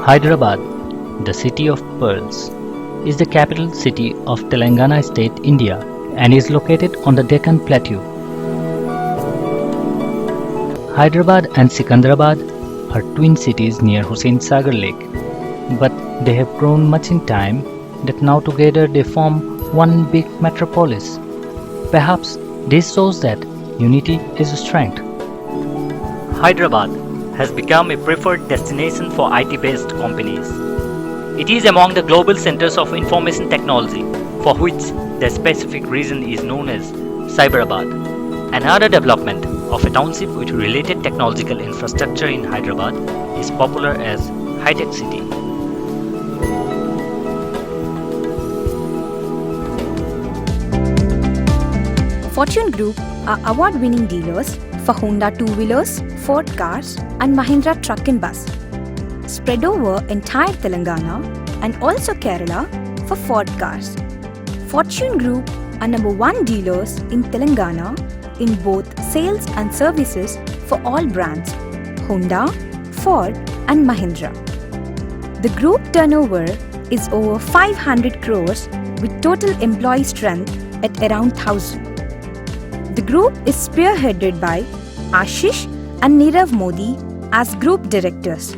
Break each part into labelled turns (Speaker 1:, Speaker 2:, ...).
Speaker 1: Hyderabad, the city of pearls, is the capital city of Telangana state, India, and is located on the Deccan Plateau. Hyderabad and Sikandrabad are twin cities near Hussain Sagar Lake, but they have grown much in time that now together they form one big metropolis. Perhaps this shows that unity is a strength. Hyderabad has become a preferred destination for IT-based companies. It is among the global centers of information technology, for which the specific region is known as Cyberabad. Another development of a township with related technological infrastructure in Hyderabad is popular as High-Tech City.
Speaker 2: Fortune Group are award-winning dealers for Honda two-wheelers, Ford cars and Mahindra truck and bus, spread over entire Telangana and also Kerala for Ford cars. Fortune Group are number one dealers in Telangana in both sales and services for all brands, Honda, Ford and Mahindra. The group turnover is over 500 crores with total employee strength at around 1,000. The group is spearheaded by Ashish and Nirav Modi as group directors.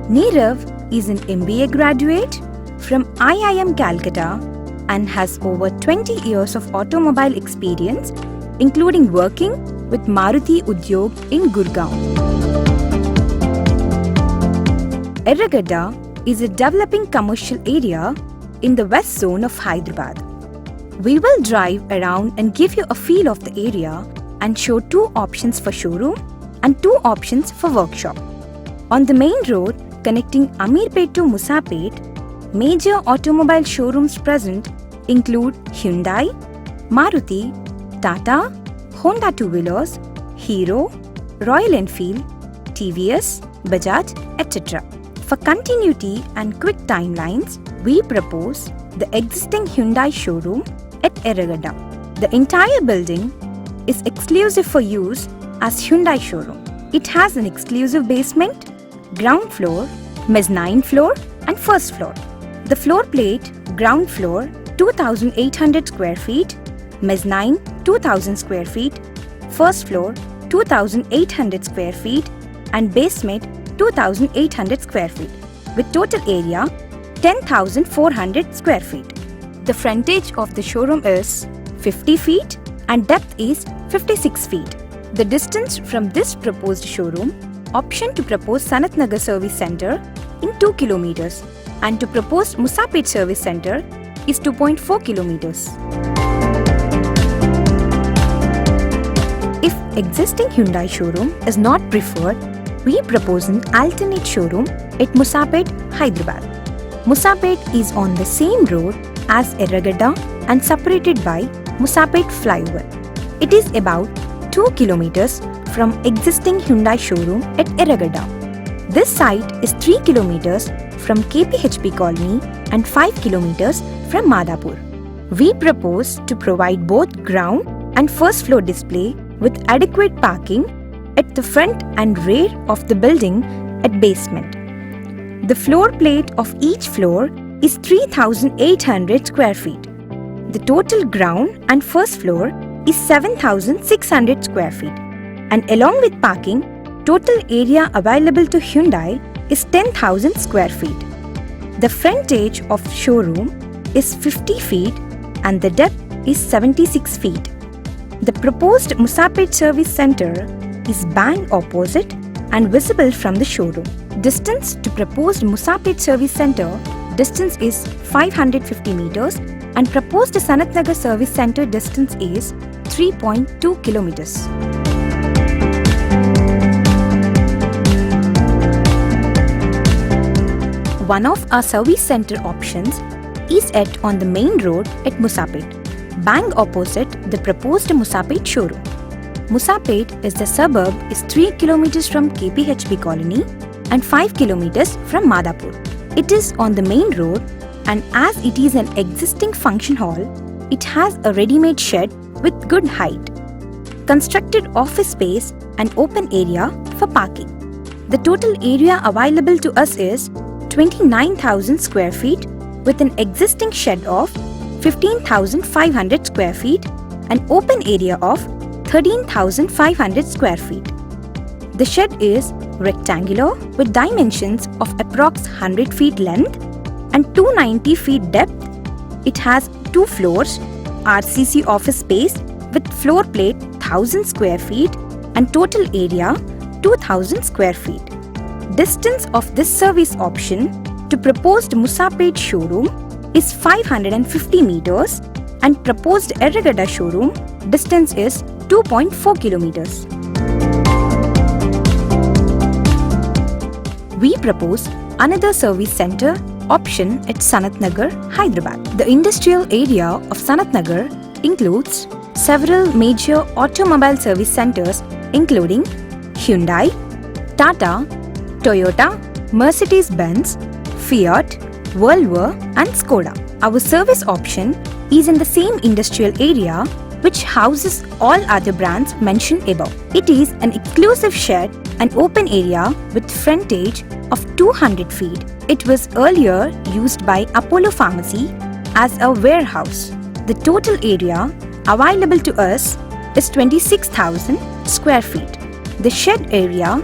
Speaker 2: Nirav is an MBA graduate from IIM Calcutta and has over 20 years of automobile experience, including working with Maruti Udyog in Gurgaon. Erragadda is a developing commercial area in the west zone of Hyderabad. We will drive around and give you a feel of the area and show two options for showroom and two options for workshop. On the main road connecting Ameerpet to Musapet, major automobile showrooms present include Hyundai, Maruti, Tata, Honda two-wheelers, Hero, Royal Enfield, TVS, Bajaj, etc. For continuity and quick timelines, we propose the existing Hyundai showroom at Erragadda. The entire building is exclusive for use as Hyundai showroom. It has an exclusive basement, ground floor, mezzanine floor and first floor. The floor plate, ground floor 2,800 square feet, mezzanine 2,000 square feet, first floor 2,800 square feet and basement 2,800 square feet with total area 10,400 square feet. The frontage of the showroom is 50 feet and depth is 56 feet. The distance from this proposed showroom, option to propose Sanat Nagar Service Center in 2 kilometers and to propose Musapet Service Center is 2.4 kilometers. If existing Hyundai showroom is not preferred, we propose an alternate showroom at Musapet, Hyderabad. Musapet is on the same road as Erragadda and separated by Musapet flyover. It is about 2 kilometers from existing Hyundai showroom at Erragadda. This site is 3 kilometers from KPHP colony and 5 kilometers from Madhapur. We propose to provide both ground and first floor display with adequate parking at the front and rear of the building at basement. The floor plate of each floor is 3,800 square feet. The total ground and first floor is 7,600 square feet. And along with parking, total area available to Hyundai is 10,000 square feet. The frontage of showroom is 50 feet and the depth is 76 feet. The proposed Musapet Service Center is bang opposite and visible from the showroom. Distance to proposed Musapet Service Center distance is 550 meters and proposed Sanat Nagar Service Center distance is 3.2 kilometers. One of our service center options is on the main road at Musapet, bang opposite the proposed Musapet showroom. Musapet is the suburb is 3 kilometers from KPHP colony and 5 kilometers from Madhapur. It is on the main road and as it is an existing function hall, it has a ready-made shed with good height, constructed office space and open area for parking. The total area available to us is 29,000 square feet with an existing shed of 15,500 square feet and open area of 13,500 square feet. The shed is rectangular with dimensions of approx 100 feet length and 290 feet depth. It has 2 floors, RCC office space with floor plate 1000 square feet and total area 2000 square feet. Distance of this service option to proposed Musapet showroom is 550 meters and proposed Erragada showroom distance is 2.4 kilometers. We propose another service center option at Sanat Nagar, Hyderabad. The industrial area of Sanat Nagar includes several major automobile service centers including Hyundai, Tata, Toyota, Mercedes-Benz, Fiat, Volvo and Skoda. Our service option is in the same industrial area which houses all other brands mentioned above. It is an exclusive shed and open area with frontage of 200 feet. It was earlier used by Apollo Pharmacy as a warehouse. The total area available to us is 26,000 square feet. The shed area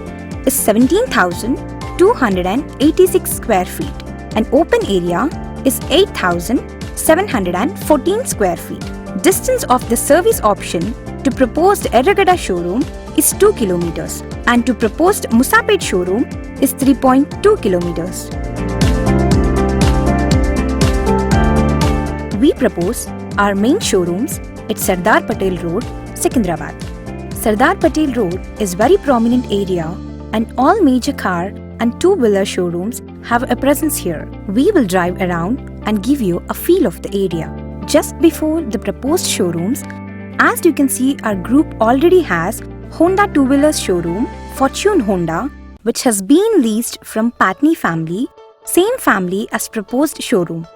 Speaker 2: is 17,286 square feet and open area is 8,714 square feet. Distance of the service option to proposed Erragada showroom is 2 kilometers and to proposed Musapet showroom is 3.2 kilometers. We propose our main showrooms at Sardar Patel Road, Secunderabad. Sardar Patel Road is very prominent area and all major car and two-wheeler showrooms have a presence here. We will drive around and give you a feel of the area. Just before the proposed showrooms, as you can see, our group already has Honda two-wheelers showroom, Fortune Honda, which has been leased from Patni family, same family as proposed showroom.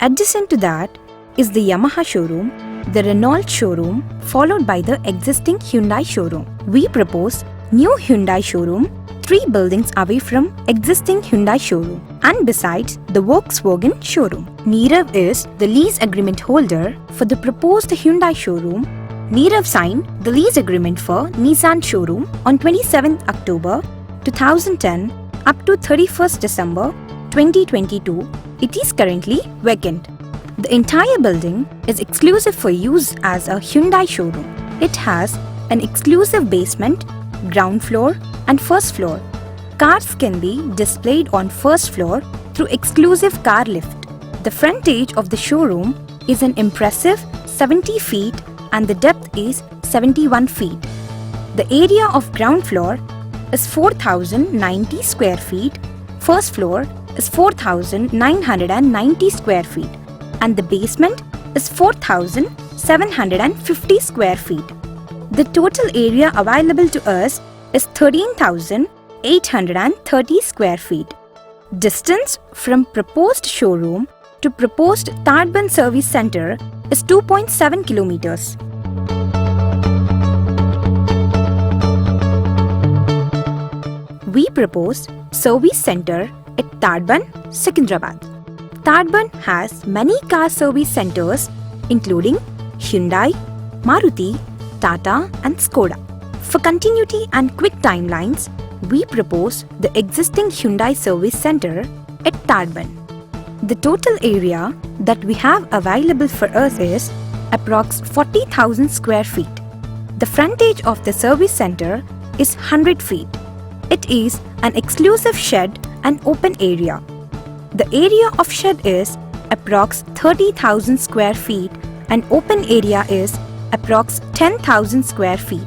Speaker 2: Adjacent to that is the Yamaha showroom, the Renault showroom, followed by the existing Hyundai showroom. We propose new Hyundai showroom 3 buildings away from existing Hyundai showroom and besides the Volkswagen showroom. Nirav is the lease agreement holder for the proposed Hyundai showroom. Nirav signed the lease agreement for Nissan showroom on 27th October 2010 up to 31st December 2022. It is currently vacant. The entire building is exclusive for use as a Hyundai showroom. It has an exclusive basement, ground floor and first floor. Cars can be displayed on first floor through exclusive car lift. The frontage of the showroom is an impressive 70 feet and the depth is 71 feet. The area of ground floor is 4,090 square feet, first floor is 4,990 square feet and the basement is 4,750 square feet. The total area available to us is 13,830 square feet. Distance from proposed showroom to proposed Tadban service center is 2.7 kilometers. We propose service center at Tadban, Secunderabad. Tadban has many car service centers including Hyundai, Maruti, Tata and Skoda. For continuity and quick timelines, we propose the existing Hyundai service center at Tadban. The total area that we have available for us is approx 40,000 square feet. The frontage of the service center is 100 feet. It is an exclusive shed and open area. The area of shed is approx 30,000 square feet and open area is approx 10,000 square feet.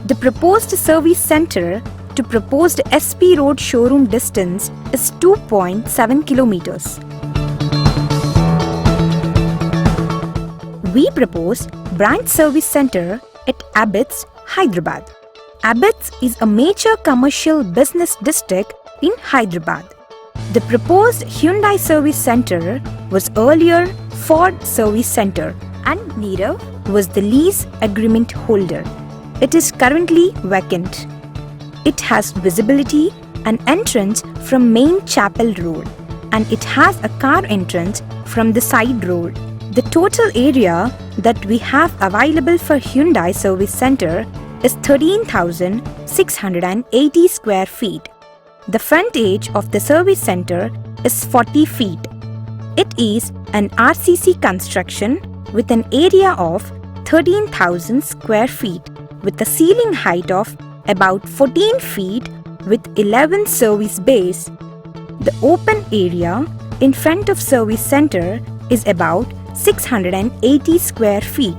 Speaker 2: The proposed service center to proposed SP Road showroom distance is 2.7 kilometers. We propose branch service center at Abbots, Hyderabad. Abbots is a major commercial business district in Hyderabad. The proposed Hyundai service center was earlier Ford service center and Nirav was the lease agreement holder. It is currently vacant. It has visibility an entrance from Main Chapel Road, and it has a car entrance from the side road. The total area that we have available for Hyundai Service Center is 13,680 square feet. The frontage of the service center is 40 feet. It is an RCC construction with an area of 13,000 square feet with a ceiling height of about 14 feet with 11 service bays. The open area in front of service center is about 680 square feet.